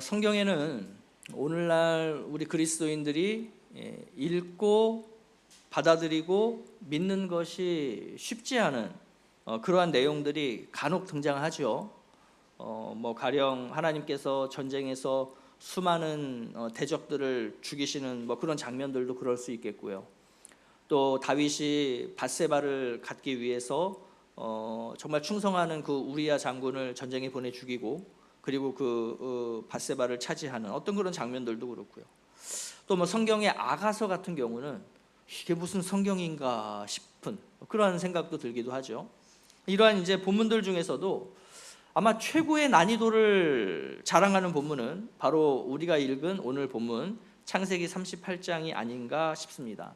성경에는 오늘날 우리 그리스도인들이 읽고 받아들이고 믿는 것이 쉽지 않은 그러한 내용들이 간혹 등장하죠. 가령 하나님께서 전쟁에서 수많은 대적들을 죽이시는 그런 장면들도 그럴 수 있겠고요. 또 다윗이 밧세바를 갖기 위해서 정말 충성하는 그 우리야 장군을 전쟁에 보내 죽이고, 그리고 그 밧세바를 차지하는 어떤 그런 장면들도 그렇고요. 또 성경의 아가서 같은 경우는 이게 무슨 성경인가 싶은 그러한 생각도 들기도 하죠. 이러한 이제 본문들 중에서도 아마 최고의 난이도를 자랑하는 본문은 바로 우리가 읽은 오늘 본문 창세기 38장이 아닌가 싶습니다.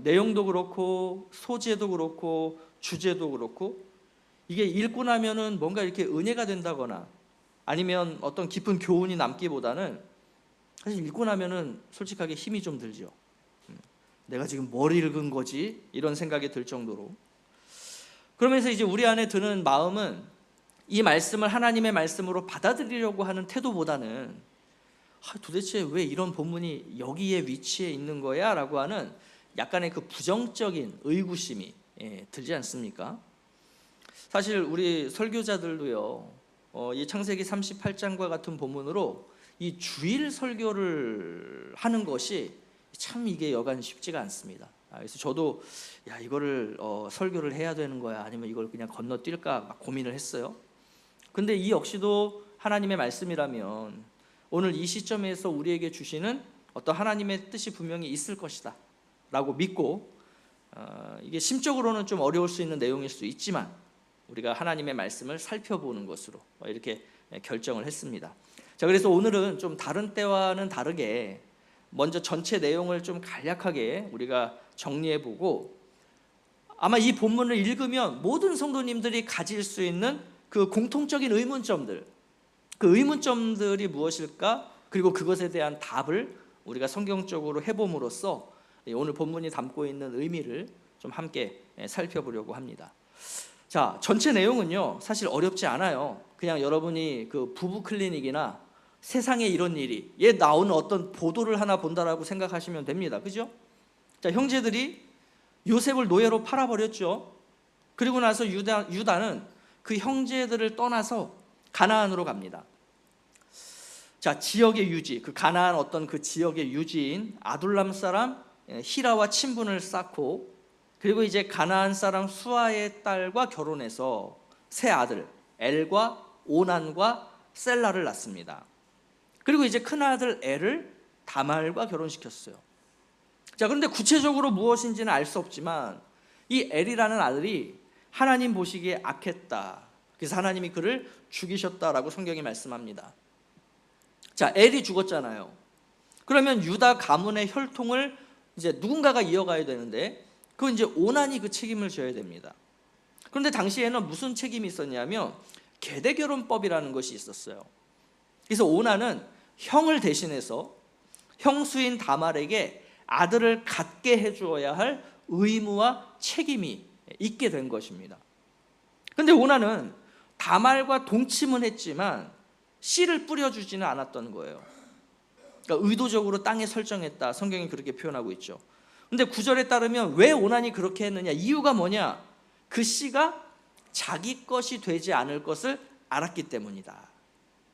내용도 그렇고 소재도 그렇고 주제도 그렇고, 이게 읽고 나면은 뭔가 이렇게 은혜가 된다거나 아니면 어떤 깊은 교훈이 남기보다는 사실 읽고 나면은 솔직하게 힘이 좀 들죠. 내가 지금 뭘 읽은 거지? 이런 생각이 들 정도로. 그러면서 이제 우리 안에 드는 마음은 이 말씀을 하나님의 말씀으로 받아들이려고 하는 태도보다는 도대체 왜 이런 본문이 여기에 위치해 있는 거야? 라고 하는 약간의 그 부정적인 의구심이 들지 않습니까? 사실 우리 설교자들도요, 이 창세기 38장과 같은 본문으로 이 주일 설교를 하는 것이 참 이게 여간 쉽지가 않습니다. 그래서 저도 이거를 설교를 해야 되는 거야, 아니면 이걸 그냥 건너뛸까 막 고민을 했어요. 근데 이 역시도 하나님의 말씀이라면 오늘 이 시점에서 우리에게 주시는 어떤 하나님의 뜻이 분명히 있을 것이다 라고 믿고, 이게 심적으로는 좀 어려울 수 있는 내용일 수 있지만 우리가 하나님의 말씀을 살펴보는 것으로 이렇게 결정을 했습니다. 자, 그래서 오늘은 좀 다른 때와는 다르게 먼저 전체 내용을 좀 간략하게 우리가 정리해보고, 아마 이 본문을 읽으면 모든 성도님들이 가질 수 있는 그 공통적인 의문점들, 그 의문점들이 무엇일까, 그리고 그것에 대한 답을 우리가 성경적으로 해봄으로써 오늘 본문이 담고 있는 의미를 좀 함께 살펴보려고 합니다. 자, 전체 내용은요 사실 어렵지 않아요. 그냥 여러분이 그 부부 클리닉이나 세상에 이런 일이 나오는 어떤 보도를 하나 본다라고 생각하시면 됩니다. 그죠? 자, 형제들이 요셉을 노예로 팔아버렸죠. 그리고 나서 유다는 그 형제들을 떠나서 가나안으로 갑니다. 자, 지역의 유지, 그 가나안 어떤 그 지역의 유지인 아둘람 사람 히라와 친분을 쌓고, 그리고 이제 가나안 사람 수아의 딸과 결혼해서 세 아들 엘과 오난과 셀라를 낳습니다. 그리고 이제 큰아들 엘을 다말과 결혼시켰어요. 자, 그런데 구체적으로 무엇인지는 알 수 없지만 이 엘이라는 아들이 하나님 보시기에 악했다. 그래서 하나님이 그를 죽이셨다라고 성경이 말씀합니다. 자, 엘이 죽었잖아요. 그러면 유다 가문의 혈통을 이제 누군가가 이어가야 되는데, 그건 이제 오난이 그 책임을 져야 됩니다. 그런데 당시에는 무슨 책임이 있었냐면 계대결혼법이라는 것이 있었어요. 그래서 오난은 형을 대신해서 형수인 다말에게 아들을 갖게 해주어야 할 의무와 책임이 있게 된 것입니다. 그런데 오난은 다말과 동침은 했지만 씨를 뿌려주지는 않았던 거예요. 그러니까 의도적으로 땅에 설정했다, 성경이 그렇게 표현하고 있죠. 근데 9절에 따르면 왜 오난이 그렇게 했느냐, 이유가 뭐냐, 그 씨가 자기 것이 되지 않을 것을 알았기 때문이다.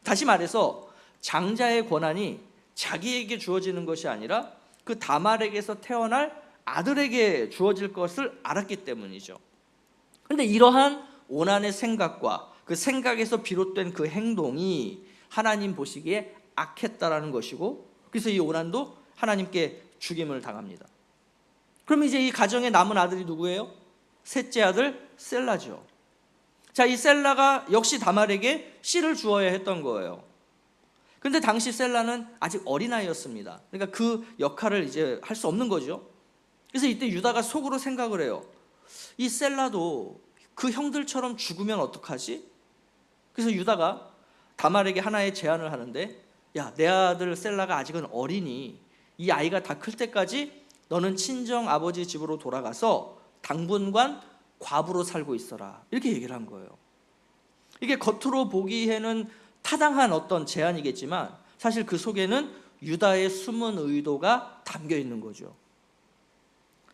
다시 말해서 장자의 권한이 자기에게 주어지는 것이 아니라 그 다말에게서 태어날 아들에게 주어질 것을 알았기 때문이죠. 그런데 이러한 오난의 생각과 그 생각에서 비롯된 그 행동이 하나님 보시기에 악했다라는 것이고, 그래서 이 오난도 하나님께 죽임을 당합니다. 그럼 이제 이 가정에 남은 아들이 누구예요? 셋째 아들 셀라죠. 자, 이 셀라가 역시 다말에게 씨를 주어야 했던 거예요. 근데 당시 셀라는 아직 어린아이였습니다. 그러니까 그 역할을 이제 할 수 없는 거죠. 그래서 이때 유다가 속으로 생각을 해요. 이 셀라도 그 형들처럼 죽으면 어떡하지? 그래서 유다가 다말에게 하나의 제안을 하는데, 야, 내 아들 셀라가 아직은 어리니 이 아이가 다 클 때까지 너는 친정 아버지 집으로 돌아가서 당분간 과부로 살고 있어라, 이렇게 얘기를 한 거예요. 이게 겉으로 보기에는 타당한 어떤 제안이겠지만 사실 그 속에는 유다의 숨은 의도가 담겨 있는 거죠.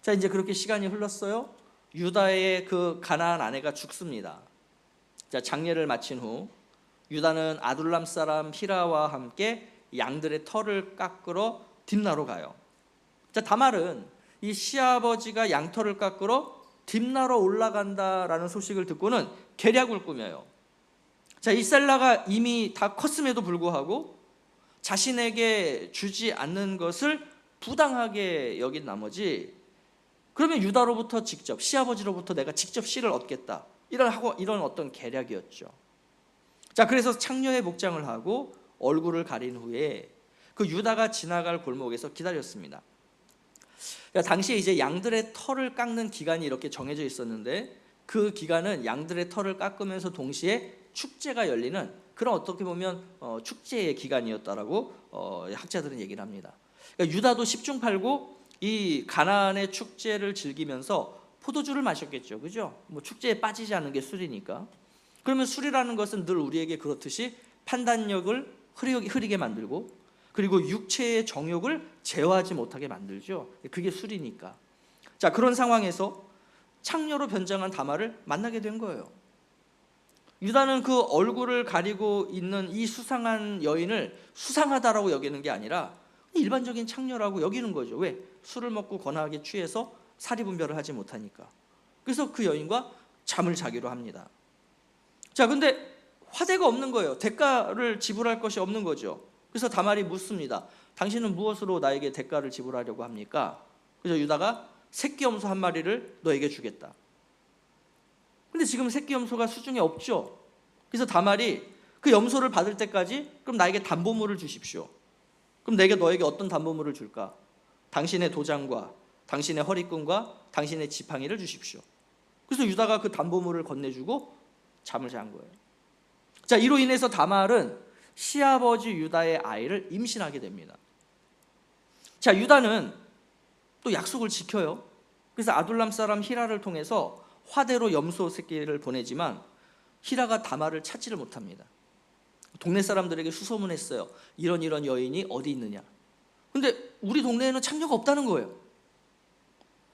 자, 이제 그렇게 시간이 흘렀어요. 유다의 그 가나안 아내가 죽습니다. 자, 장례를 마친 후 유다는 아둘람 사람 히라와 함께 양들의 털을 깎으러 딥나로 가요. 자, 다말은 이 시아버지가 양털을 깎으러 딥나로 올라간다라는 소식을 듣고는 계략을 꾸며요. 자, 이 셀라가 이미 다 컸음에도 불구하고 자신에게 주지 않는 것을 부당하게 여긴 나머지 그러면 유다로부터 직접, 시아버지로부터 내가 직접 씨를 얻겠다, 이런 어떤 계략이었죠. 자, 그래서 창녀의 복장을 하고 얼굴을 가린 후에 그 유다가 지나갈 골목에서 기다렸습니다. 당시에 이제 양들의 털을 깎는 기간이 이렇게 정해져 있었는데 그 기간은 양들의 털을 깎으면서 동시에 축제가 열리는 그런 어떻게 보면 축제의 기간이었다라고 학자들은 얘기를 합니다. 그러니까 유다도 10중 8구 이 가나안의 축제를 즐기면서 포도주를 마셨겠죠, 그죠? 뭐 축제에 빠지지 않는 게 술이니까. 그러면 술이라는 것은 늘 우리에게 그렇듯이 판단력을 흐리게 만들고 그리고 육체의 정욕을 제어하지 못하게 만들죠. 그게 술이니까. 자, 그런 상황에서 창녀로 변장한 다말을 만나게 된 거예요. 유다는 그 얼굴을 가리고 있는 이 수상한 여인을 수상하다라고 여기는 게 아니라 일반적인 창녀라고 여기는 거죠. 왜? 술을 먹고 거나하게 취해서 사리분별을 하지 못하니까. 그래서 그 여인과 잠을 자기로 합니다. 자, 근데 화대가 없는 거예요. 대가를 지불할 것이 없는 거죠. 그래서 다말이 묻습니다. 당신은 무엇으로 나에게 대가를 지불하려고 합니까? 그래서 유다가 새끼 염소 한 마리를 너에게 주겠다. 근데 지금 새끼 염소가 수중에 없죠. 그래서 다말이 그 염소를 받을 때까지 그럼 나에게 담보물을 주십시오. 그럼 내가 너에게 어떤 담보물을 줄까? 당신의 도장과 당신의 허리끈과 당신의 지팡이를 주십시오. 그래서 유다가 그 담보물을 건네주고 잠을 잔 거예요. 자, 이로 인해서 다말은 시아버지 유다의 아이를 임신하게 됩니다. 자, 유다는 또 약속을 지켜요. 그래서 아둘람 사람 히라를 통해서 화대로 염소 새끼를 보내지만 히라가 다말을 찾지를 못합니다. 동네 사람들에게 수소문했어요. 이런 여인이 어디 있느냐. 근데 우리 동네에는 창녀가 없다는 거예요.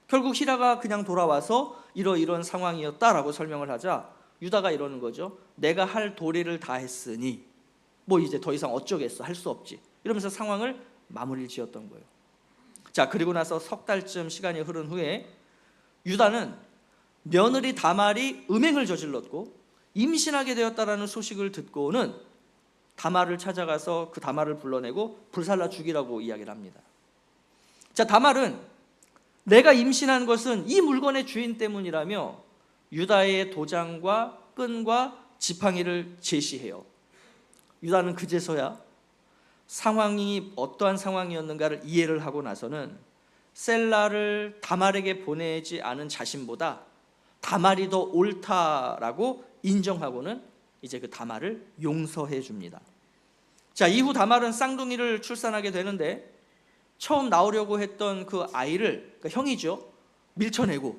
결국 히라가 그냥 돌아와서 이런 상황이었다라고 설명을 하자 유다가 이러는 거죠. 내가 할 도리를 다 했으니 뭐 이제 더 이상 어쩌겠어, 할 수 없지, 이러면서 상황을 마무리를 지었던 거예요. 자, 그리고 나서 석 달쯤 시간이 흐른 후에 유다는 며느리 다말이 음행을 저질렀고 임신하게 되었다라는 소식을 듣고는 다말을 찾아가서 그 다말을 불러내고 불살라 죽이라고 이야기를 합니다. 자, 다말은 내가 임신한 것은 이 물건의 주인 때문이라며 유다의 도장과 끈과 지팡이를 제시해요. 유다는 그제서야 상황이 어떠한 상황이었는가를 이해를 하고 나서는 셀라를 다말에게 보내지 않은 자신보다 다말이 더 옳다라고 인정하고는 이제 그 다말을 용서해 줍니다. 자, 이후 다말은 쌍둥이를 출산하게 되는데 처음 나오려고 했던 그 아이를, 그러니까 형이죠, 밀쳐내고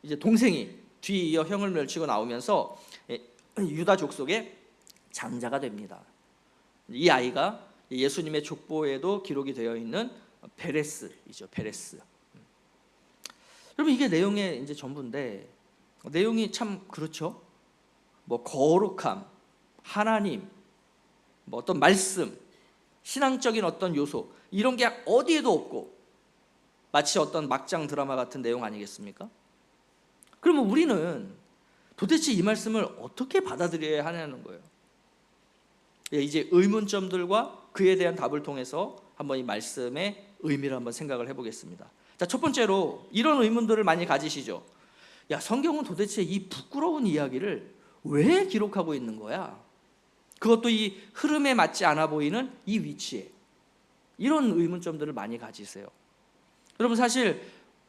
이제 동생이 뒤이어 형을 멸치고 나오면서 유다 족속의 장자가 됩니다. 이 아이가 예수님의 족보에도 기록이 되어 있는 베레스이죠. 베레스. 여러분, 이게 내용의 이제 전부인데 내용이 참 그렇죠. 뭐 거룩함, 하나님, 뭐 어떤 말씀, 신앙적인 어떤 요소, 이런 게 어디에도 없고 마치 어떤 막장 드라마 같은 내용 아니겠습니까? 그러면 우리는 도대체 이 말씀을 어떻게 받아들여야 하냐는 거예요. 이제 의문점들과 그에 대한 답을 통해서 한번 이 말씀의 의미를 한번 생각을 해보겠습니다. 자, 첫 번째로 이런 의문들을 많이 가지시죠. 야, 성경은 도대체 이 부끄러운 이야기를 왜 기록하고 있는 거야? 그것도 이 흐름에 맞지 않아 보이는 이 위치에. 이런 의문점들을 많이 가지세요. 여러분, 사실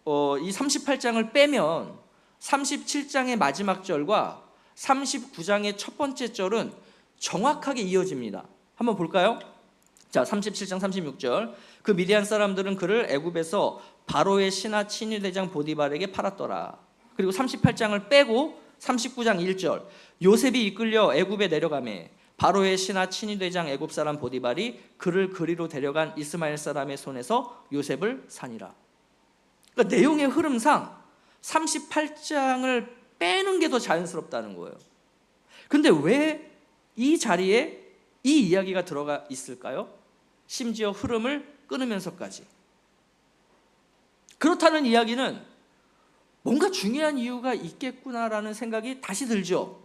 이 38장을 빼면 37장의 마지막 절과 39장의 첫 번째 절은 정확하게 이어집니다. 한번 볼까요? 자, 37장 36절. 그 미디안 사람들은 그를 애굽에서 바로의 신하 친위대장 보디발에게 팔았더라. 그리고 38장을 빼고 39장 1절. 요셉이 이끌려 애굽에 내려가매 바로의 신하 친위대장 애굽 사람 보디발이 그를 그리로 데려간 이스마엘 사람의 손에서 요셉을 산이라. 그러니까 내용의 흐름상 38장을 빼는 게 더 자연스럽다는 거예요. 근데 왜 이 자리에 이 이야기가 들어가 있을까요? 심지어 흐름을 끊으면서까지. 그렇다는 이야기는 뭔가 중요한 이유가 있겠구나라는 생각이 다시 들죠.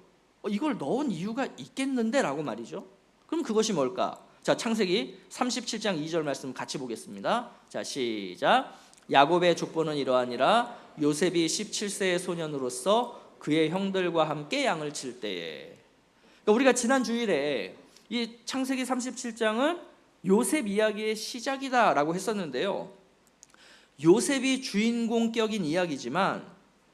이걸 넣은 이유가 있겠는데 라고 말이죠. 그럼 그것이 뭘까? 자, 창세기 37장 2절 말씀 같이 보겠습니다. 자, 시작. 야곱의 족보는 이러하니라. 요셉이 17세의 소년으로서 그의 형들과 함께 양을 칠 때에. 그러니까 우리가 지난 주일에 이 창세기 37장은 요셉 이야기의 시작이다라고 했었는데요. 요셉이 주인공격인 이야기지만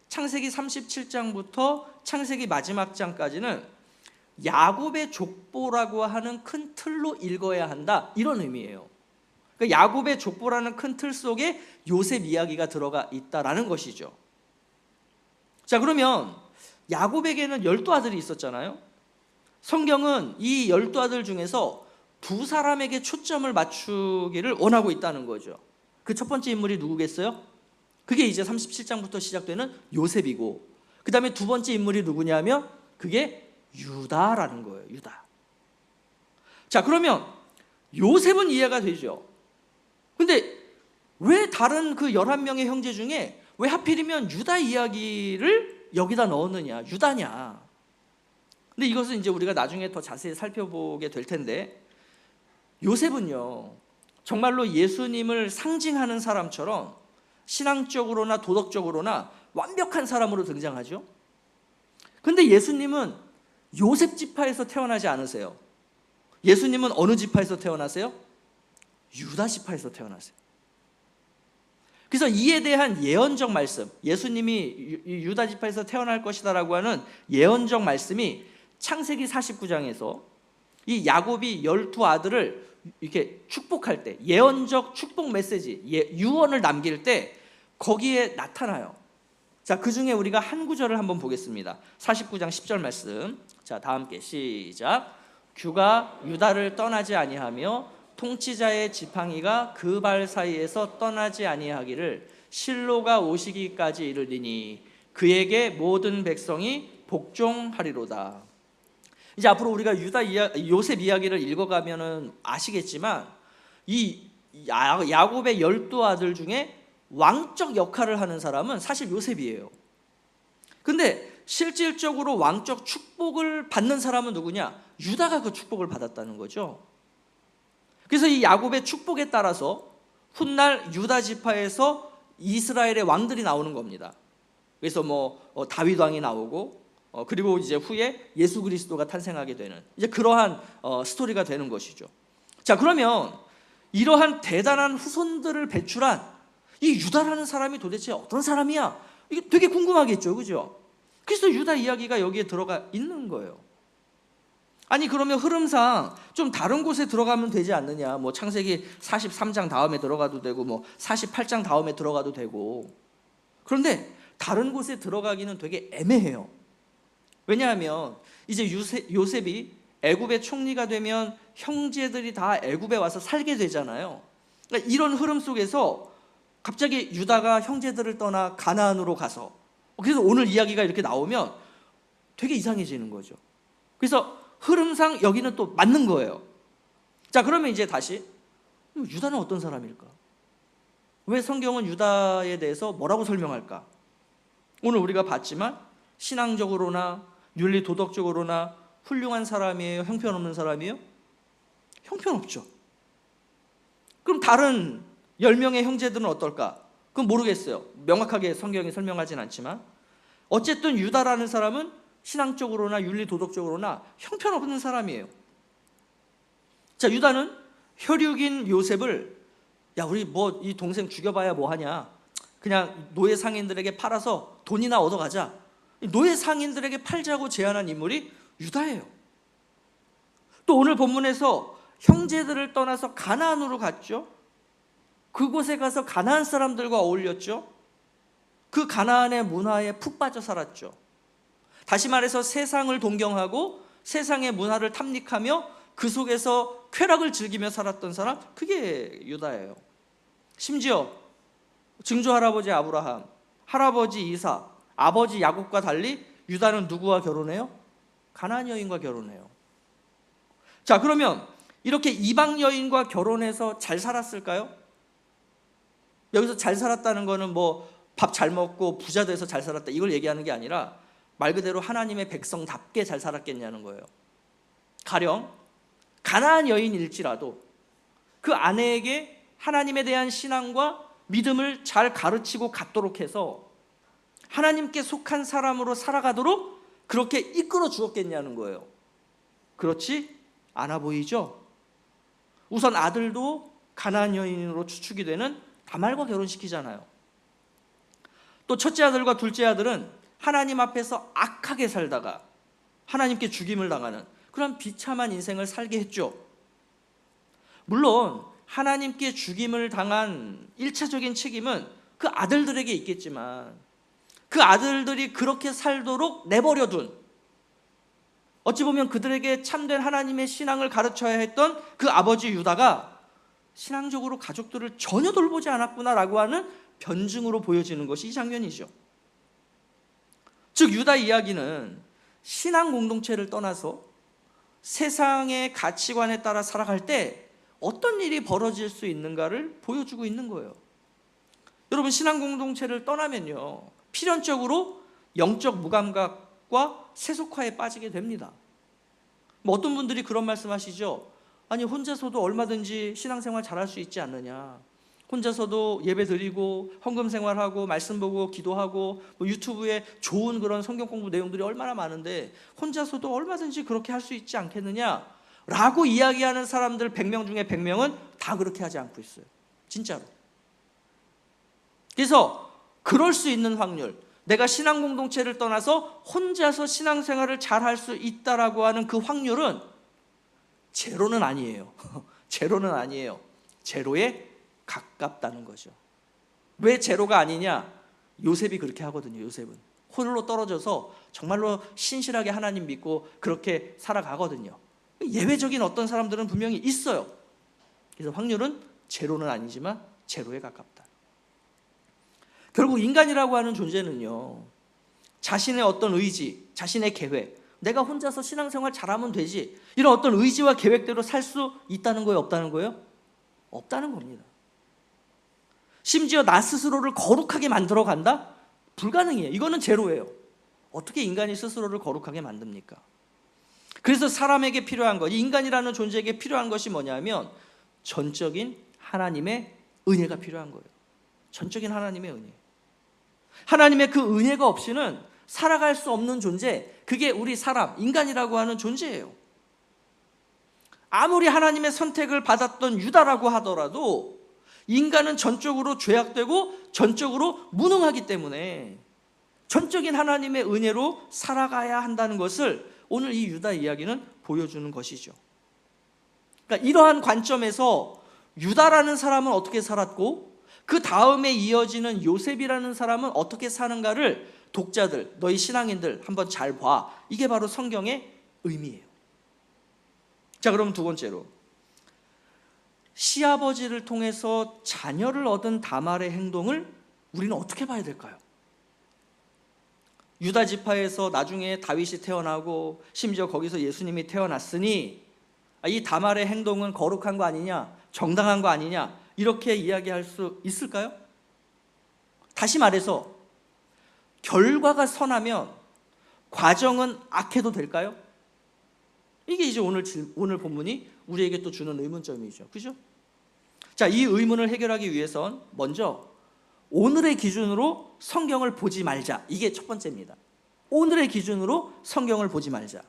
창세기 37장부터 창세기 마지막 장까지는 야곱의 족보라고 하는 큰 틀로 읽어야 한다, 이런 의미예요. 그러니까 야곱의 족보라는 큰 틀 속에 요셉 이야기가 들어가 있다라는 것이죠. 자, 그러면 야곱에게는 12아들이 있었잖아요. 성경은 이 12아들 중에서 두 사람에게 초점을 맞추기를 원하고 있다는 거죠. 그 첫 번째 인물이 누구겠어요? 그게 이제 37장부터 시작되는 요셉이고, 그 다음에 두 번째 인물이 누구냐면 그게 유다라는 거예요. 유다. 자, 그러면 요셉은 이해가 되죠. 근데 왜 다른 그 11명의 형제 중에 왜 하필이면 유다 이야기를 여기다 넣었느냐, 유다냐. 근데 이것은 이제 우리가 나중에 더 자세히 살펴보게 될 텐데, 요셉은요 정말로 예수님을 상징하는 사람처럼 신앙적으로나 도덕적으로나 완벽한 사람으로 등장하죠. 근데 예수님은 요셉 지파에서 태어나지 않으세요. 예수님은 어느 지파에서 태어나세요? 유다 지파에서 태어나세요. 그래서 이에 대한 예언적 말씀, 예수님이 유다 지파에서 태어날 것이다라고 하는 예언적 말씀이 창세기 49장에서 이 야곱이 12아들을 이렇게 축복할 때, 예언적 축복 메시지, 유언을 남길 때 거기에 나타나요. 자, 그 중에 우리가 한 구절을 한번 보겠습니다. 49장 10절 말씀. 자, 다 함께 시작. 규가 유다를 떠나지 아니하며 통치자의 지팡이가 그 발 사이에서 떠나지 아니하기를 실로가 오시기까지 이르리니 그에게 모든 백성이 복종하리로다. 이제 앞으로 우리가 요셉 이야기를 읽어가면은 아시겠지만 이 야곱의 12아들 중에 왕적 역할을 하는 사람은 사실 요셉이에요. 근데 실질적으로 왕적 축복을 받는 사람은 누구냐? 유다가 그 축복을 받았다는 거죠. 그래서 이 야곱의 축복에 따라서 훗날 유다 지파에서 이스라엘의 왕들이 나오는 겁니다. 그래서 다윗 왕이 나오고 그리고 이제 후에 예수 그리스도가 탄생하게 되는 이제 그러한 스토리가 되는 것이죠. 자, 그러면 이러한 대단한 후손들을 배출한 이 유다라는 사람이 도대체 어떤 사람이야? 이게 되게 궁금하겠죠, 그죠? 그래서 유다 이야기가 여기에 들어가 있는 거예요. 아니, 그러면 흐름상 좀 다른 곳에 들어가면 되지 않느냐? 창세기 43장 다음에 들어가도 되고 48장 다음에 들어가도 되고. 그런데 다른 곳에 들어가기는 되게 애매해요. 왜냐하면 이제 요셉이 애굽의 총리가 되면 형제들이 다 애굽에 와서 살게 되잖아요. 그러니까 이런 흐름 속에서 갑자기 유다가 형제들을 떠나 가나안으로 가서, 그래서 오늘 이야기가 이렇게 나오면 되게 이상해지는 거죠. 그래서 흐름상 여기는 또 맞는 거예요. 자, 그러면 이제 다시 유다는 어떤 사람일까? 왜 성경은 유다에 대해서 뭐라고 설명할까? 오늘 우리가 봤지만 신앙적으로나 윤리 도덕적으로나 훌륭한 사람이에요? 형편없는 사람이에요? 형편없죠. 그럼 다른 10명의 형제들은 어떨까? 그건 모르겠어요. 명확하게 성경이 설명하진 않지만 어쨌든 유다라는 사람은 신앙적으로나 윤리 도덕적으로나 형편없는 사람이에요. 자, 유다는 혈육인 요셉을 우리 이 동생 죽여봐야 뭐하냐, 그냥 노예 상인들에게 팔아서 돈이나 얻어가자, 노예 상인들에게 팔자고 제안한 인물이 유다예요. 또 오늘 본문에서 형제들을 떠나서 가나안으로 갔죠. 그곳에 가서 가나안 사람들과 어울렸죠. 그 가나안의 문화에 푹 빠져 살았죠. 다시 말해서 세상을 동경하고 세상의 문화를 탐닉하며 그 속에서 쾌락을 즐기며 살았던 사람, 그게 유다예요. 심지어 증조 할아버지 아브라함, 할아버지 이삭, 아버지 야곱과 달리 유다는 누구와 결혼해요? 가나안 여인과 결혼해요. 자, 그러면 이렇게 이방 여인과 결혼해서 잘 살았을까요? 여기서 잘 살았다는 거는 뭐 밥 잘 먹고 부자 돼서 잘 살았다 이걸 얘기하는 게 아니라 말 그대로 하나님의 백성답게 잘 살았겠냐는 거예요. 가령 가나안 여인일지라도 그 아내에게 하나님에 대한 신앙과 믿음을 잘 가르치고 갖도록 해서 하나님께 속한 사람으로 살아가도록 그렇게 이끌어 주었겠냐는 거예요. 그렇지 않아 보이죠? 우선 아들도 가나안 여인으로 추측이 되는 다말과 결혼시키잖아요. 또 첫째 아들과 둘째 아들은 하나님 앞에서 악하게 살다가 하나님께 죽임을 당하는 그런 비참한 인생을 살게 했죠. 물론 하나님께 죽임을 당한 1차적인 책임은 그 아들들에게 있겠지만 그 아들들이 그렇게 살도록 내버려둔, 어찌 보면 그들에게 참된 하나님의 신앙을 가르쳐야 했던 그 아버지 유다가 신앙적으로 가족들을 전혀 돌보지 않았구나라고 하는 변증으로 보여지는 것이 이 장면이죠. 즉 유다 이야기는 신앙 공동체를 떠나서 세상의 가치관에 따라 살아갈 때 어떤 일이 벌어질 수 있는가를 보여주고 있는 거예요. 여러분, 신앙 공동체를 떠나면요 필연적으로 영적 무감각과 세속화에 빠지게 됩니다. 뭐 어떤 분들이 그런 말씀하시죠. 아니 혼자서도 얼마든지 신앙생활 잘할 수 있지 않느냐, 혼자서도 예배 드리고 헌금 생활하고 말씀 보고 기도하고 뭐 유튜브에 좋은 그런 성경 공부 내용들이 얼마나 많은데 혼자서도 얼마든지 그렇게 할 수 있지 않겠느냐 라고 이야기하는 사람들 100명 중에 100명은 다 그렇게 하지 않고 있어요. 진짜로. 그래서 그럴 수 있는 확률, 내가 신앙 공동체를 떠나서 혼자서 신앙생활을 잘 할 수 있다라고 하는 그 확률은 제로는 아니에요. 제로는 아니에요. 제로에 가깝다는 거죠. 왜 제로가 아니냐? 요셉이 그렇게 하거든요. 요셉은 홀로 떨어져서 정말로 신실하게 하나님 믿고 그렇게 살아가거든요. 예외적인 어떤 사람들은 분명히 있어요. 그래서 확률은 제로는 아니지만 제로에 가깝다. 결국 인간이라고 하는 존재는요 자신의 어떤 의지, 자신의 계획, 내가 혼자서 신앙생활 잘하면 되지, 이런 어떤 의지와 계획대로 살 수 있다는 거예요? 없다는 거예요? 없다는 겁니다. 심지어 나 스스로를 거룩하게 만들어 간다? 불가능해요. 이거는 제로예요. 어떻게 인간이 스스로를 거룩하게 만듭니까? 그래서 사람에게 필요한 것, 이 인간이라는 존재에게 필요한 것이 뭐냐면 전적인 하나님의 은혜가 필요한 거예요. 전적인 하나님의 은혜. 하나님의 그 은혜가 없이는 살아갈 수 없는 존재, 그게 우리 사람, 인간이라고 하는 존재예요. 아무리 하나님의 선택을 받았던 유다라고 하더라도 인간은 전적으로 죄악되고 전적으로 무능하기 때문에 전적인 하나님의 은혜로 살아가야 한다는 것을 오늘 이 유다 이야기는 보여주는 것이죠. 그러니까 이러한 관점에서 유다라는 사람은 어떻게 살았고 그 다음에 이어지는 요셉이라는 사람은 어떻게 사는가를 독자들, 너희 신앙인들 한번 잘 봐. 이게 바로 성경의 의미예요. 자, 그럼 두 번째로 시아버지를 통해서 자녀를 얻은 다말의 행동을 우리는 어떻게 봐야 될까요? 유다 지파에서 나중에 다윗이 태어나고 심지어 거기서 예수님이 태어났으니 이 다말의 행동은 거룩한 거 아니냐, 정당한 거 아니냐, 이렇게 이야기할 수 있을까요? 다시 말해서 결과가 선하면 과정은 악해도 될까요? 이게 이제 오늘 본문이 우리에게 또 주는 의문점이죠. 그죠? 자, 이 의문을 해결하기 위해선 먼저 오늘의 기준으로 성경을 보지 말자. 이게 첫 번째입니다. 오늘의 기준으로 성경을 보지 말자.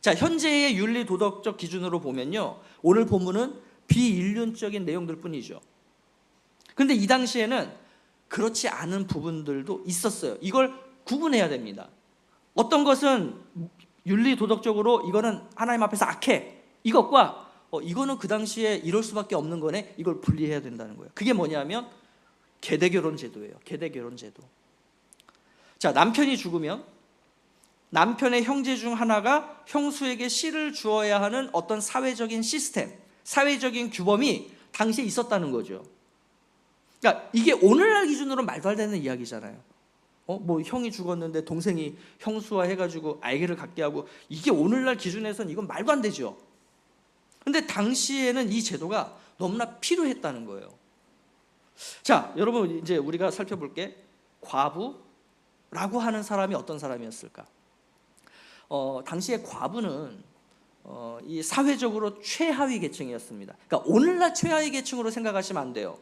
자, 현재의 윤리 도덕적 기준으로 보면요, 오늘 본문은 비인륜적인 내용들 뿐이죠. 그런데 이 당시에는 그렇지 않은 부분들도 있었어요. 이걸 구분해야 됩니다. 어떤 것은 윤리 도덕적으로 이거는 하나님 앞에서 악해, 이것과 이거는 그 당시에 이럴 수밖에 없는 거네, 이걸 분리해야 된다는 거예요. 그게 뭐냐면 계대결혼 제도예요. 계대결혼 제도. 자, 남편이 죽으면 남편의 형제 중 하나가 형수에게 씨를 주어야 하는 어떤 사회적인 시스템, 사회적인 규범이 당시에 있었다는 거죠. 그러니까 이게 오늘날 기준으로 말도 안 되는 이야기잖아요. 뭐 형이 죽었는데 동생이 형수와 해가지고 알기를 갖게 하고, 이게 오늘날 기준에서는 이건 말도 안 되죠. 근데 당시에는 이 제도가 너무나 필요했다는 거예요. 자, 여러분, 이제 우리가 살펴볼게. 과부라고 하는 사람이 어떤 사람이었을까? 당시에 과부는 이 사회적으로 최하위 계층이었습니다. 그러니까 오늘날 최하위 계층으로 생각하시면 안 돼요.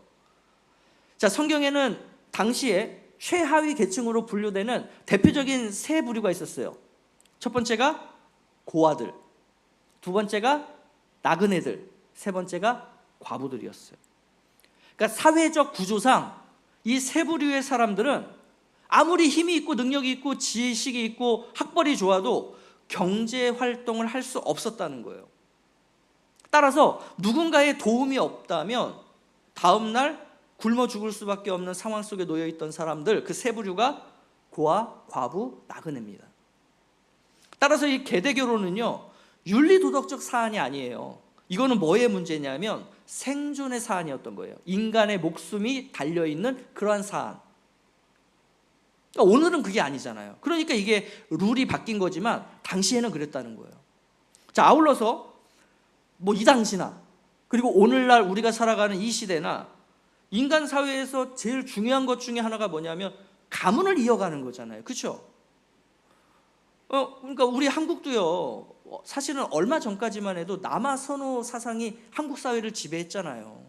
자, 성경에는 당시에 최하위 계층으로 분류되는 대표적인 세 부류가 있었어요. 첫 번째가 고아들, 두 번째가 나그네들, 세 번째가 과부들이었어요. 그러니까 사회적 구조상 이 세 부류의 사람들은 아무리 힘이 있고 능력이 있고 지식이 있고 학벌이 좋아도 경제 활동을 할 수 없었다는 거예요. 따라서 누군가의 도움이 없다면 다음날 굶어 죽을 수밖에 없는 상황 속에 놓여 있던 사람들, 그 세 부류가 고아, 과부, 나그네입니다. 따라서 이 계대 결혼은요, 윤리 도덕적 사안이 아니에요. 이거는 뭐의 문제냐면 생존의 사안이었던 거예요. 인간의 목숨이 달려 있는 그러한 사안. 그러니까 오늘은 그게 아니잖아요. 그러니까 이게 룰이 바뀐 거지만 당시에는 그랬다는 거예요. 자, 아울러서 뭐 이 당시나 그리고 오늘날 우리가 살아가는 이 시대나 인간 사회에서 제일 중요한 것 중에 하나가 뭐냐면 가문을 이어가는 거잖아요. 그렇죠? 그러니까 우리 한국도요, 사실은 얼마 전까지만 해도 남아선호 사상이 한국 사회를 지배했잖아요.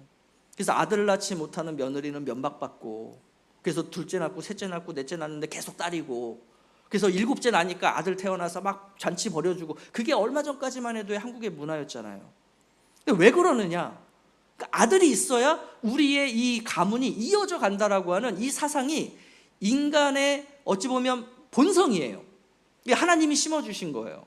그래서 아들을 낳지 못하는 며느리는 면박받고, 그래서 둘째 낳고 셋째 낳고 넷째 낳는데 계속 딸이고, 그래서 일곱째 나니까 아들 태어나서 막 잔치 벌여주고, 그게 얼마 전까지만 해도 한국의 문화였잖아요. 근데 왜 그러느냐? 그러니까 아들이 있어야 우리의 이 가문이 이어져 간다라고 하는 이 사상이 인간의 어찌 보면 본성이에요. 이게 하나님이 심어주신 거예요.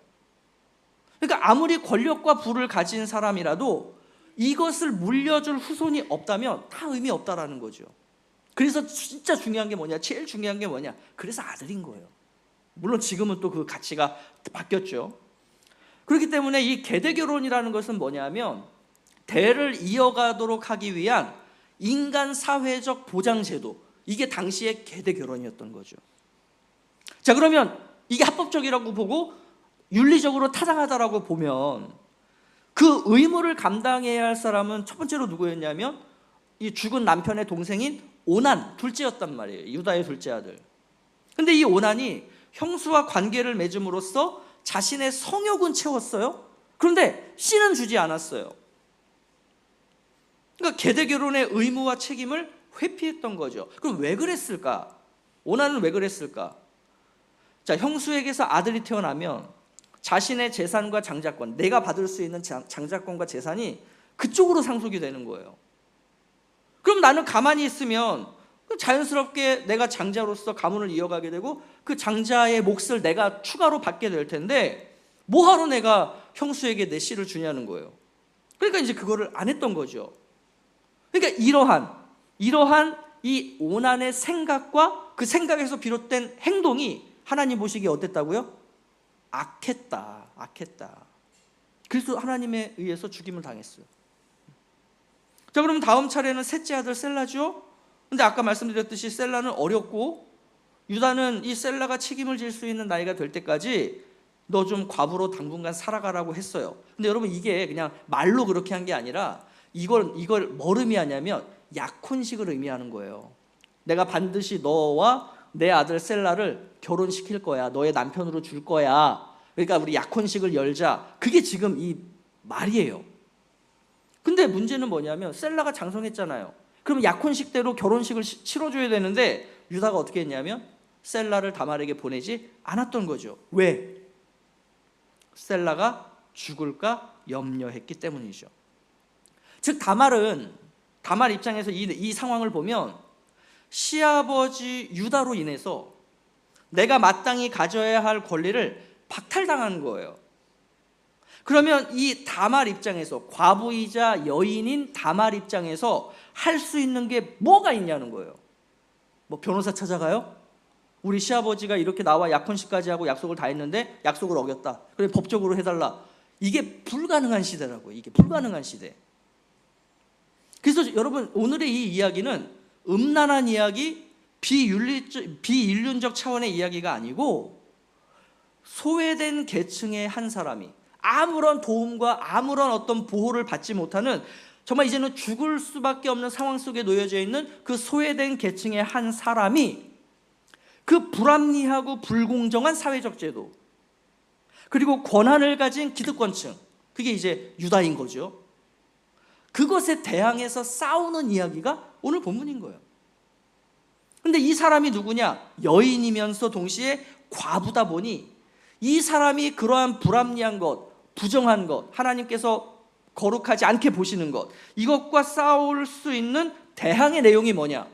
그러니까 아무리 권력과 부를 가진 사람이라도 이것을 물려줄 후손이 없다면 다 의미 없다라는 거죠. 그래서 진짜 중요한 게 뭐냐? 제일 중요한 게 뭐냐? 그래서 아들인 거예요. 물론 지금은 또 그 가치가 바뀌었죠. 그렇기 때문에 이 계대 결혼이라는 것은 뭐냐면 대를 이어가도록 하기 위한 인간 사회적 보장제도, 이게 당시의 계대 결혼이었던 거죠. 자, 그러면 이게 합법적이라고 보고 윤리적으로 타당하다라고 보면 그 의무를 감당해야 할 사람은 첫 번째로 누구였냐면 이 죽은 남편의 동생인 오난, 둘째였단 말이에요. 유다의 둘째 아들. 근데 이 오난이 형수와 관계를 맺음으로써 자신의 성욕은 채웠어요. 그런데 씨는 주지 않았어요. 그러니까 계대 결혼의 의무와 책임을 회피했던 거죠. 그럼 왜 그랬을까? 오난은 왜 그랬을까? 자, 형수에게서 아들이 태어나면 자신의 재산과 장자권, 내가 받을 수 있는 장자권과 재산이 그쪽으로 상속이 되는 거예요. 그럼 나는 가만히 있으면 자연스럽게 내가 장자로서 가문을 이어가게 되고 그 장자의 몫을 내가 추가로 받게 될 텐데 뭐하러 내가 형수에게 내 씨를 주냐는 거예요. 그러니까 이제 그거를 안 했던 거죠. 그러니까 이러한 이 오난의 생각과 그 생각에서 비롯된 행동이 하나님 보시기에 어땠다고요? 악했다. 그래서 하나님에 의해서 죽임을 당했어요. 자, 그러면 다음 차례는 셋째 아들 셀라죠. 근데 아까 말씀드렸듯이 셀라는 어렸고 유다는 이 셀라가 책임을 질 수 있는 나이가 될 때까지 너 좀 과부로 당분간 살아가라고 했어요. 근데 여러분, 이게 그냥 말로 그렇게 한 게 아니라 이걸 뭘 의미하냐면 약혼식을 의미하는 거예요. 내가 반드시 너와 내 아들 셀라를 결혼시킬 거야. 너의 남편으로 줄 거야. 그러니까 우리 약혼식을 열자. 그게 지금 이 말이에요. 근데 문제는 뭐냐면 셀라가 장성했잖아요. 그럼 약혼식대로 결혼식을 치러줘야 되는데 유다가 어떻게 했냐면 셀라를 다말에게 보내지 않았던 거죠. 왜? 셀라가 죽을까 염려했기 때문이죠. 즉 다말 입장에서 이 상황을 보면 시아버지 유다로 인해서 내가 마땅히 가져야 할 권리를 박탈당한 거예요. 그러면 이 다말 입장에서, 과부이자 여인인 다말 입장에서 할 수 있는 게 뭐가 있냐는 거예요. 뭐 변호사 찾아가요? 우리 시아버지가 이렇게 나와 약혼식까지 하고 약속을 다 했는데 약속을 어겼다. 그래 법적으로 해달라. 이게 불가능한 시대라고요. 이게 불가능한 시대. 그래서 여러분 오늘의 이 이야기는 음란한 이야기, 비인륜적 차원의 이야기가 아니고 소외된 계층의 한 사람이 아무런 도움과 아무런 어떤 보호를 받지 못하는 정말 이제는 죽을 수밖에 없는 상황 속에 놓여져 있는 그 소외된 계층의 한 사람이 그 불합리하고 불공정한 사회적 제도 그리고 권한을 가진 기득권층, 그게 이제 유다인 거죠. 그것에 대항해서 싸우는 이야기가 오늘 본문인 거예요. 근데 이 사람이 누구냐? 여인이면서 동시에 과부다 보니 이 사람이 그러한 불합리한 것, 부정한 것, 하나님께서 거룩하지 않게 보시는 것, 이것과 싸울 수 있는 대항의 내용이 뭐냐?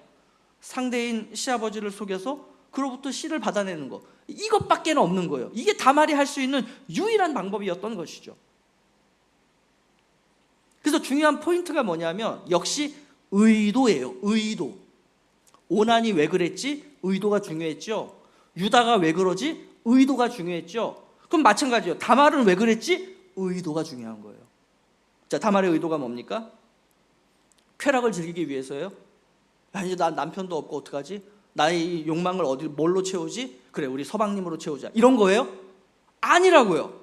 상대인 시아버지를 속여서 그로부터 씨를 받아내는 것, 이것밖에 없는 거예요. 이게 다말이 할 수 있는 유일한 방법이었던 것이죠. 그래서 중요한 포인트가 뭐냐면 역시 의도예요. 의도. 오난이 왜 그랬지? 의도가 중요했죠. 유다가 왜 그러지? 의도가 중요했죠. 그럼 마찬가지예요. 다말은 왜 그랬지? 의도가 중요한 거예요. 자, 다말의 의도가 뭡니까? 쾌락을 즐기기 위해서예요. 야, 이제 나 남편도 없고 어떡하지? 나의 욕망을 뭘로 채우지? 그래, 우리 서방님으로 채우자. 이런 거예요? 아니라고요.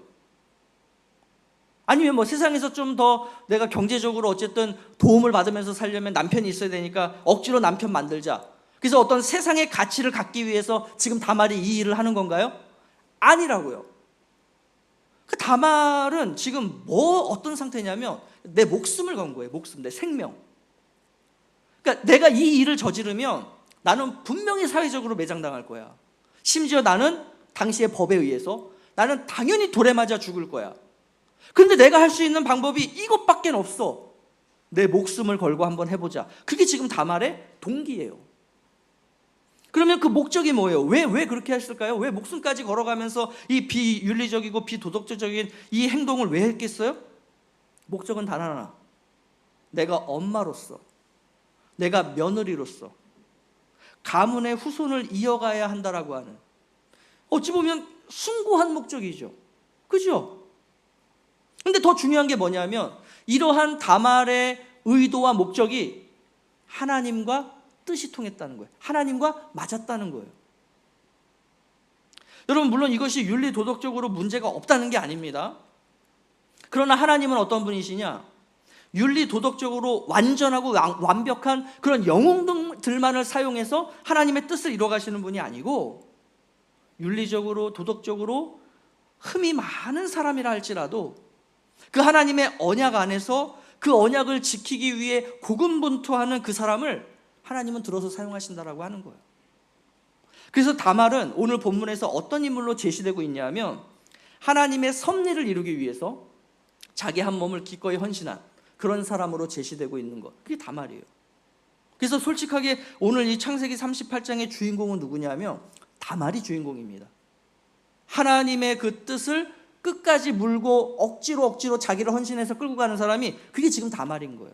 아니면 뭐 세상에서 좀 더 내가 경제적으로 어쨌든 도움을 받으면서 살려면 남편이 있어야 되니까 억지로 남편 만들자. 그래서 어떤 세상의 가치를 갖기 위해서 지금 다말이 이 일을 하는 건가요? 아니라고요. 그 다말은 지금 어떤 상태냐면 내 목숨을 건 거예요. 목숨, 내 생명. 그러니까 내가 이 일을 저지르면 나는 분명히 사회적으로 매장당할 거야. 심지어 나는 당시의 법에 의해서 나는 당연히 돌에 맞아 죽을 거야. 근데 내가 할 수 있는 방법이 이것밖에 없어. 내 목숨을 걸고 한번 해보자. 그게 지금 다말의 동기예요. 그러면 그 목적이 뭐예요? 왜 그렇게 했을까요? 왜 목숨까지 걸어가면서 이 비윤리적이고 비도덕적인 이 행동을 왜 했겠어요? 목적은 단 하나. 내가 엄마로서, 내가 며느리로서 가문의 후손을 이어가야 한다라고 하는, 어찌 보면 숭고한 목적이죠. 그죠? 근데 더 중요한 게 뭐냐면 이러한 다말의 의도와 목적이 하나님과 뜻이 통했다는 거예요. 하나님과 맞았다는 거예요. 여러분, 물론 이것이 윤리 도덕적으로 문제가 없다는 게 아닙니다. 그러나 하나님은 어떤 분이시냐? 윤리 도덕적으로 완전하고 완벽한 그런 영웅들만을 사용해서 하나님의 뜻을 이뤄가시는 분이 아니고, 윤리적으로 도덕적으로 흠이 많은 사람이라 할지라도 그 하나님의 언약 안에서 그 언약을 지키기 위해 고군분투하는 그 사람을 하나님은 들어서 사용하신다라고 하는 거예요. 그래서 다말은 오늘 본문에서 어떤 인물로 제시되고 있냐면 하나님의 섭리를 이루기 위해서 자기 한 몸을 기꺼이 헌신한 그런 사람으로 제시되고 있는 것, 그게 다말이에요. 그래서 솔직하게 오늘 이 창세기 38장의 주인공은 누구냐면 다말이 주인공입니다. 하나님의 그 뜻을 끝까지 물고 억지로 자기를 헌신해서 끌고 가는 사람이 그게 지금 다말인 거예요.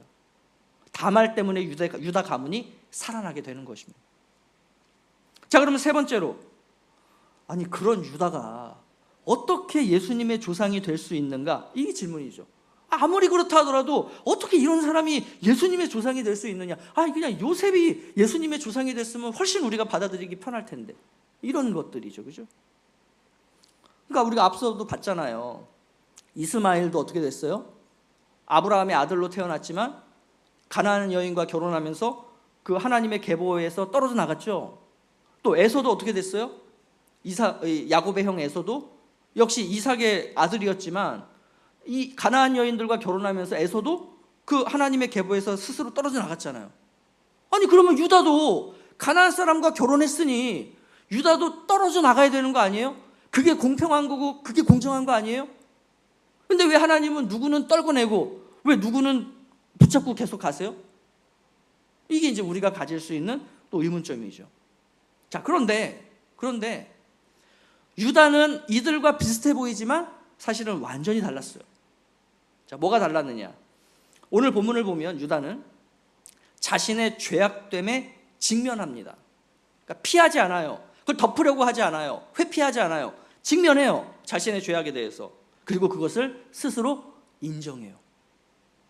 다말 때문에 유다 가문이 살아나게 되는 것입니다. 자, 그러면 세 번째로, 아니 그런 유다가 어떻게 예수님의 조상이 될 수 있는가? 이게 질문이죠. 아무리 그렇다 하더라도 어떻게 이런 사람이 예수님의 조상이 될 수 있느냐? 그냥 요셉이 예수님의 조상이 됐으면 훨씬 우리가 받아들이기 편할 텐데, 이런 것들이죠. 그죠? 그러니까 우리가 앞서도 봤잖아요. 이스마엘도 어떻게 됐어요? 아브라함의 아들로 태어났지만 가나안 여인과 결혼하면서 그 하나님의 계보에서 떨어져 나갔죠. 또 에서도 어떻게 됐어요? 야곱의 형 에서도 역시 이삭의 아들이었지만 이 가나안 여인들과 결혼하면서 에서도 그 하나님의 계보에서 스스로 떨어져 나갔잖아요. 아니 그러면 유다도 가나안 사람과 결혼했으니 유다도 떨어져 나가야 되는 거 아니에요? 그게 공평한 거고 그게 공정한 거 아니에요? 근데 왜 하나님은 누구는 떨궈내고 왜 누구는 붙잡고 계속 가세요? 이게 이제 우리가 가질 수 있는 또 의문점이죠. 자, 그런데 유다는 이들과 비슷해 보이지만 사실은 완전히 달랐어요. 자, 뭐가 달랐느냐? 오늘 본문을 보면 유다는 자신의 죄악됨에 직면합니다. 그러니까 피하지 않아요. 그걸 덮으려고 하지 않아요. 회피하지 않아요. 직면해요. 자신의 죄악에 대해서. 그리고 그것을 스스로 인정해요.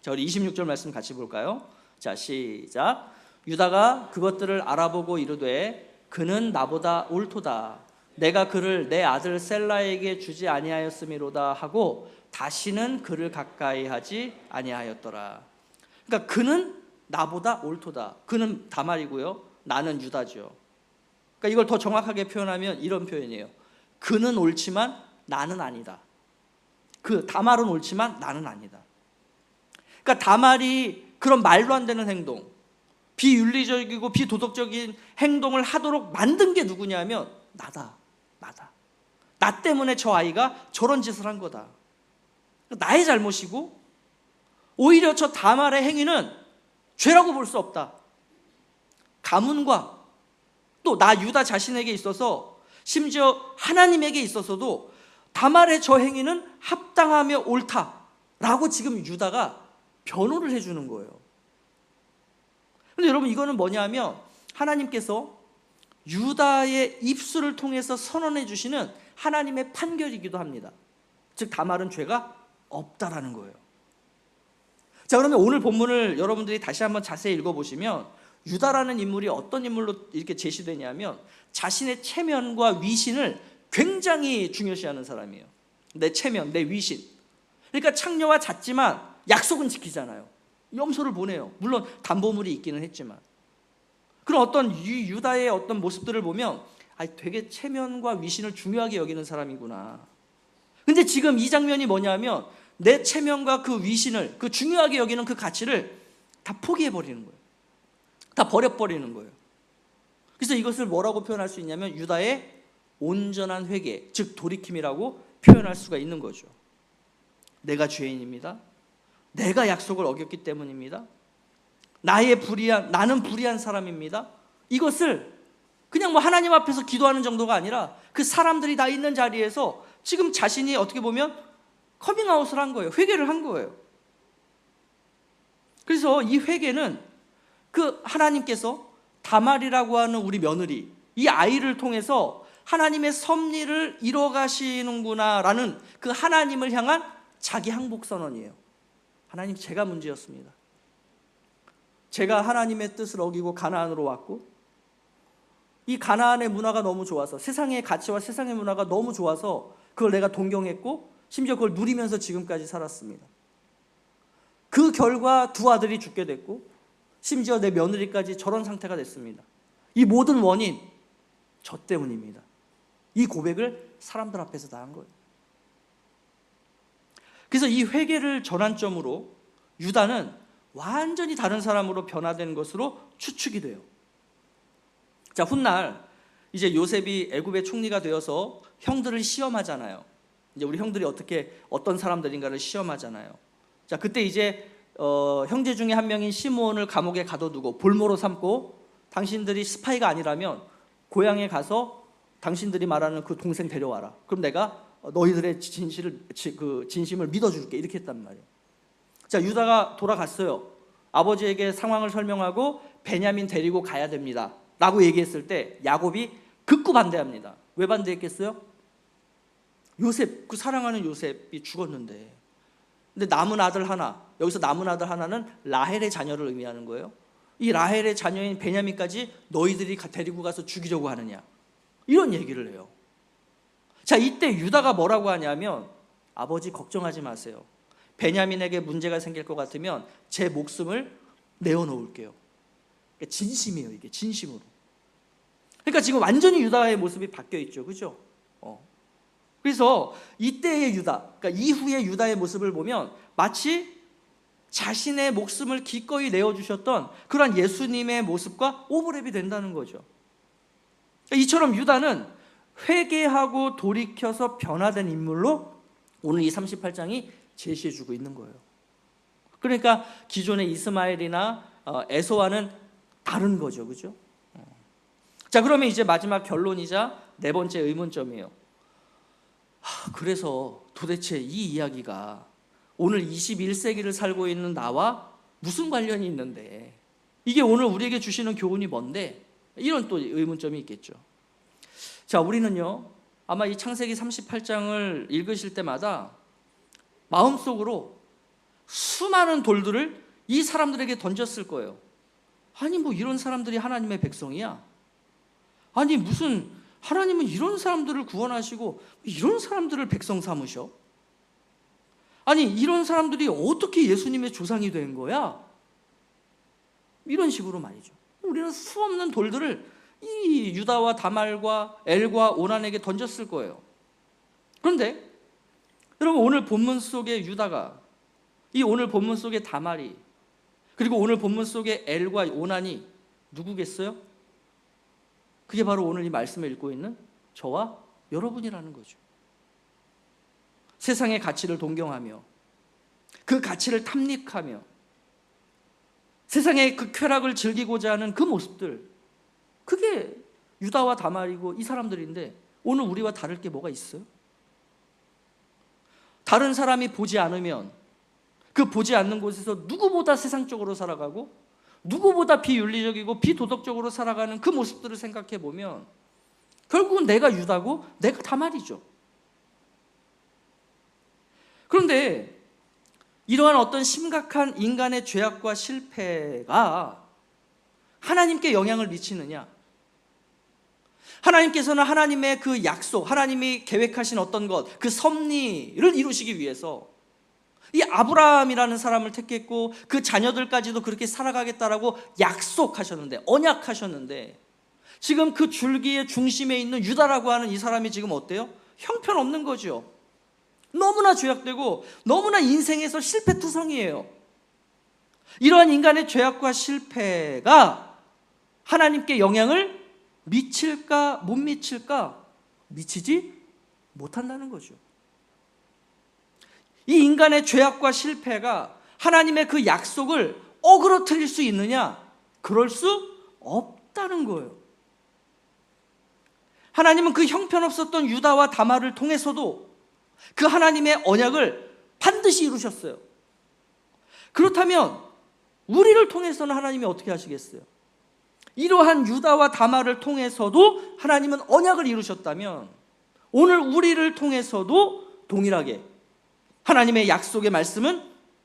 자, 우리 26절 말씀 같이 볼까요? 자, 시작. 유다가 그것들을 알아보고 이르되 그는 나보다 옳도다. 내가 그를 내 아들 셀라에게 주지 아니하였음이로다 하고 다시는 그를 가까이 하지 아니하였더라. 그러니까 그는 나보다 옳도다. 그는 다말이고요. 나는 유다죠. 그러니까 이걸 더 정확하게 표현하면 이런 표현이에요. 그는 옳지만 나는 아니다. 그 다말은 옳지만 나는 아니다. 그러니까 다말이 그런 말도 안 되는 행동, 비윤리적이고 비도덕적인 행동을 하도록 만든 게 누구냐면 나다. 나 때문에 저 아이가 저런 짓을 한 거다. 나의 잘못이고 오히려 저 다말의 행위는 죄라고 볼 수 없다. 가문과 또 나 유다 자신에게 있어서 심지어 하나님에게 있어서도 다말의 저 행위는 합당하며 옳다라고 지금 유다가 변호를 해주는 거예요. 그런데 여러분 이거는 뭐냐면 하나님께서 유다의 입술을 통해서 선언해 주시는 하나님의 판결이기도 합니다. 즉 다말은 죄가 없다라는 거예요. 자, 그러면 오늘 본문을 여러분들이 다시 한번 자세히 읽어보시면 유다라는 인물이 어떤 인물로 이렇게 제시되냐면 자신의 체면과 위신을 굉장히 중요시하는 사람이에요. 내 체면, 내 위신. 그러니까 창녀와 잤지만 약속은 지키잖아요. 염소를 보내요. 물론 담보물이 있기는 했지만. 그런 어떤 유다의 어떤 모습들을 보면 되게 체면과 위신을 중요하게 여기는 사람이구나. 근데 지금 이 장면이 뭐냐면 내 체면과 그 위신을, 그 중요하게 여기는 그 가치를 다 포기해버리는 거예요. 다 버려버리는 거예요. 그래서 이것을 뭐라고 표현할 수 있냐면 유다의 온전한 회개, 즉 돌이킴이라고 표현할 수가 있는 거죠. 내가 죄인입니다. 내가 약속을 어겼기 때문입니다. 나는 불의한 사람입니다. 이것을 그냥 하나님 앞에서 기도하는 정도가 아니라 그 사람들이 다 있는 자리에서 지금 자신이 어떻게 보면 커밍아웃을 한 거예요. 회개를 한 거예요. 그래서 이 회개는 그 하나님께서 다말이라고 하는 우리 며느리, 이 아이를 통해서 하나님의 섭리를 이뤄가시는구나라는 그 하나님을 향한 자기 항복 선언이에요. 하나님, 제가 문제였습니다. 제가 하나님의 뜻을 어기고 가나안으로 왔고 이 가나안의 문화가 너무 좋아서, 세상의 가치와 세상의 문화가 너무 좋아서 그걸 내가 동경했고 심지어 그걸 누리면서 지금까지 살았습니다. 그 결과 두 아들이 죽게 됐고 심지어 내 며느리까지 저런 상태가 됐습니다. 이 모든 원인 저 때문입니다. 이 고백을 사람들 앞에서 다 한 거예요. 그래서 이 회개를 전환점으로 유다는 완전히 다른 사람으로 변화된 것으로 추측이 돼요. 자, 훗날 이제 요셉이 애굽의 총리가 되어서 형들을 시험하잖아요. 이제 우리 형들이 어떤 사람들인가를 시험하잖아요. 자, 그때 이제 형제 중에 한 명인 시므온을 감옥에 가둬두고 볼모로 삼고 당신들이 스파이가 아니라면 고향에 가서 당신들이 말하는 그 동생 데려와라. 그럼 내가 너희들의 진심을 믿어줄게. 이렇게 했단 말이에요. 자, 유다가 돌아갔어요. 아버지에게 상황을 설명하고 베냐민 데리고 가야 됩니다 라고 얘기했을 때 야곱이 극구 반대합니다. 왜 반대했겠어요? 요셉, 그 사랑하는 요셉이 죽었는데. 근데 남은 아들 하나, 여기서 남은 아들 하나는 라헬의 자녀를 의미하는 거예요. 이 라헬의 자녀인 베냐민까지 너희들이 데리고 가서 죽이려고 하느냐, 이런 얘기를 해요. 자, 이때 유다가 뭐라고 하냐면 아버지 걱정하지 마세요. 베냐민에게 문제가 생길 것 같으면 제 목숨을 내어놓을게요. 진심이에요. 이게 진심으로. 그러니까 지금 완전히 유다의 모습이 바뀌어 있죠. 그죠? 그래서 이때의 유다, 그러니까 이후의 유다의 모습을 보면 마치 자신의 목숨을 기꺼이 내어주셨던 그런 예수님의 모습과 오버랩이 된다는 거죠. 그러니까 이처럼 유다는 회개하고 돌이켜서 변화된 인물로 오늘 이 38장이 제시해주고 있는 거예요. 그러니까 기존의 이스마엘이나 에서와는 다른 거죠. 그죠? 자, 그러면 이제 마지막 결론이자 네 번째 의문점이에요. 그래서 도대체 이 이야기가 오늘 21세기를 살고 있는 나와 무슨 관련이 있는데, 이게 오늘 우리에게 주시는 교훈이 뭔데? 이런 또 의문점이 있겠죠. 자, 우리는요, 아마 이 창세기 38장을 읽으실 때마다 마음속으로 수많은 돌들을 이 사람들에게 던졌을 거예요. 아니, 뭐 이런 사람들이 하나님의 백성이야? 아니, 무슨 하나님은 이런 사람들을 구원하시고 이런 사람들을 백성 삼으셔? 아니, 이런 사람들이 어떻게 예수님의 조상이 된 거야? 이런 식으로 말이죠. 우리는 수없는 돌들을 이 유다와 다말과 엘과 오난에게 던졌을 거예요. 그런데 여러분, 오늘 본문 속의 유다가, 이 오늘 본문 속의 다말이, 그리고 오늘 본문 속의 엘과 오난이 누구겠어요? 그게 바로 오늘 이 말씀을 읽고 있는 저와 여러분이라는 거죠. 세상의 가치를 동경하며 그 가치를 탐닉하며 세상의 그 쾌락을 즐기고자 하는 그 모습들, 그게 유다와 다말이고 이 사람들인데 오늘 우리와 다를 게 뭐가 있어요? 다른 사람이 보지 않으면 그 보지 않는 곳에서 누구보다 세상적으로 살아가고 누구보다 비윤리적이고 비도덕적으로 살아가는 그 모습들을 생각해 보면 결국은 내가 유다고 내가 다말이죠. 그런데 이러한 어떤 심각한 인간의 죄악과 실패가 하나님께 영향을 미치느냐? 하나님께서는 하나님의 그 약속, 하나님이 계획하신 어떤 것, 그 섭리를 이루시기 위해서 이 아브라함이라는 사람을 택했고 그 자녀들까지도 그렇게 살아가겠다라고 약속하셨는데, 언약하셨는데, 지금 그 줄기의 중심에 있는 유다라고 하는 이 사람이 지금 어때요? 형편없는 거죠. 너무나 죄악되고 너무나 인생에서 실패투성이에요. 이러한 인간의 죄악과 실패가 하나님께 영향을 미칠까 못 미칠까? 미치지 못한다는 거죠. 이 인간의 죄악과 실패가 하나님의 그 약속을 어그러뜨릴 수 있느냐? 그럴 수 없다는 거예요. 하나님은 그 형편없었던 유다와 다말을 통해서도 그 하나님의 언약을 반드시 이루셨어요. 그렇다면 우리를 통해서는 하나님이 어떻게 하시겠어요? 이러한 유다와 다말을 통해서도 하나님은 언약을 이루셨다면 오늘 우리를 통해서도 동일하게 하나님의 약속의 말씀은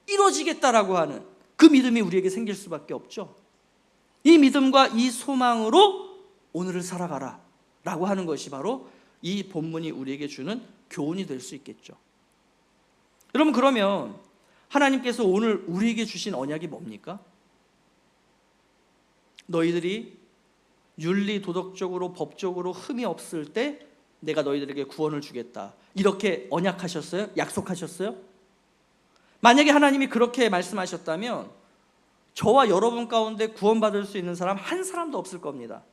이루어지겠다라고 하는 그 믿음이 우리에게 생길 수밖에 없죠. 이 믿음과 이 소망으로 오늘을 살아가라 라고 하는 것이 바로 이 본문이 우리에게 주는 교훈이 될 수 있겠죠. 여러분, 그러면 하나님께서 오늘 우리에게 주신 언약이 뭡니까? 너희들이 윤리 도덕적으로 법적으로 흠이 없을 때 내가 너희들에게 구원을 주겠다, 이렇게 언약하셨어요? 약속하셨어요? 만약에 하나님이 그렇게 말씀하셨다면 저와 여러분 가운데 구원받을 수 있는 사람 한 사람도 없을 겁니다.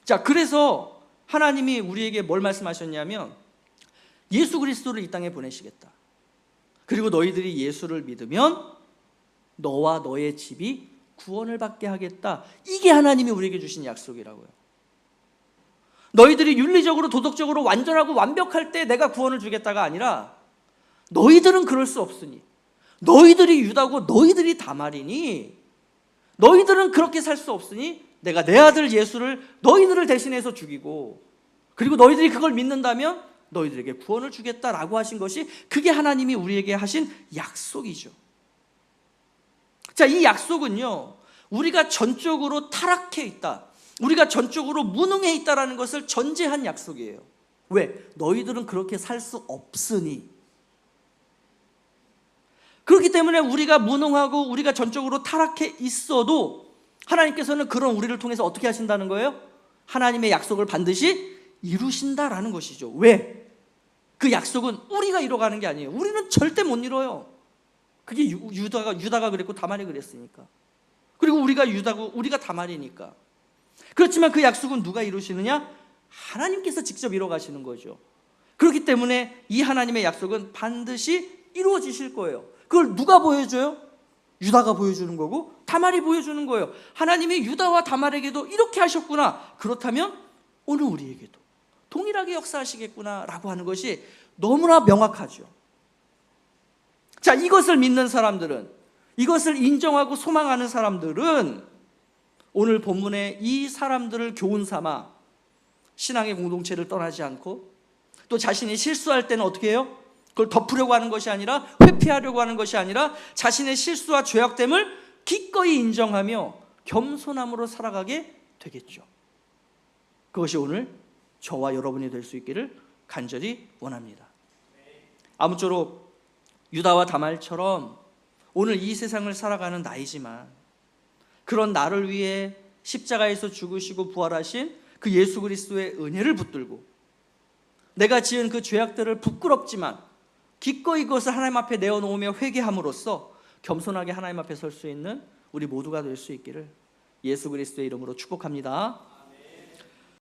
자, 그래서 하나님이 우리에게 뭘 말씀하셨냐면 예수 그리스도를 이 땅에 보내시겠다. 그리고 너희들이 예수를 믿으면 너와 너의 집이 구원을 받게 하겠다. 이게 하나님이 우리에게 주신 약속이라고요. 너희들이 윤리적으로 도덕적으로 완전하고 완벽할 때 내가 구원을 주겠다가 아니라 너희들은 그럴 수 없으니, 너희들이 유다고 너희들이 다말이니, 너희들은 그렇게 살 수 없으니 내가 내 아들 예수를 너희들을 대신해서 죽이고, 그리고 너희들이 그걸 믿는다면 너희들에게 구원을 주겠다라고 하신 것이, 그게 하나님이 우리에게 하신 약속이죠. 자, 이 약속은요, 우리가 전적으로 타락해 있다, 우리가 전적으로 무능해 있다라는 것을 전제한 약속이에요. 왜? 너희들은 그렇게 살 수 없으니. 그렇기 때문에 우리가 무능하고 우리가 전적으로 타락해 있어도 하나님께서는 그런 우리를 통해서 어떻게 하신다는 거예요? 하나님의 약속을 반드시 이루신다라는 것이죠. 왜? 그 약속은 우리가 이뤄가는 게 아니에요. 우리는 절대 못 이뤄요. 그게 유다가 그랬고 다말이 그랬으니까. 그리고 우리가 유다고 우리가 다말이니까. 그렇지만 그 약속은 누가 이루시느냐? 하나님께서 직접 이뤄가시는 거죠. 그렇기 때문에 이 하나님의 약속은 반드시 이루어지실 거예요. 그걸 누가 보여줘요? 유다가 보여주는 거고 다말이 보여주는 거예요. 하나님이 유다와 다말에게도 이렇게 하셨구나. 그렇다면 오늘 우리에게도 동일하게 역사하시겠구나 라고 하는 것이 너무나 명확하죠. 자, 이것을 믿는 사람들은, 이것을 인정하고 소망하는 사람들은 오늘 본문에 이 사람들을 교훈 삼아 신앙의 공동체를 떠나지 않고, 또 자신이 실수할 때는 어떻게 해요? 그걸 덮으려고 하는 것이 아니라, 회피하려고 하는 것이 아니라 자신의 실수와 죄악됨을 기꺼이 인정하며 겸손함으로 살아가게 되겠죠. 그것이 오늘 저와 여러분이 될 수 있기를 간절히 원합니다. 아무쪼록 유다와 다말처럼 오늘 이 세상을 살아가는 나이지만, 그런 나를 위해 십자가에서 죽으시고 부활하신 그 예수 그리스도의 은혜를 붙들고, 내가 지은 그 죄악들을 부끄럽지만 기꺼이 그것을 하나님 앞에 내어놓으며 회개함으로써 겸손하게 하나님 앞에 설 수 있는 우리 모두가 될 수 있기를 예수 그리스도의 이름으로 축복합니다.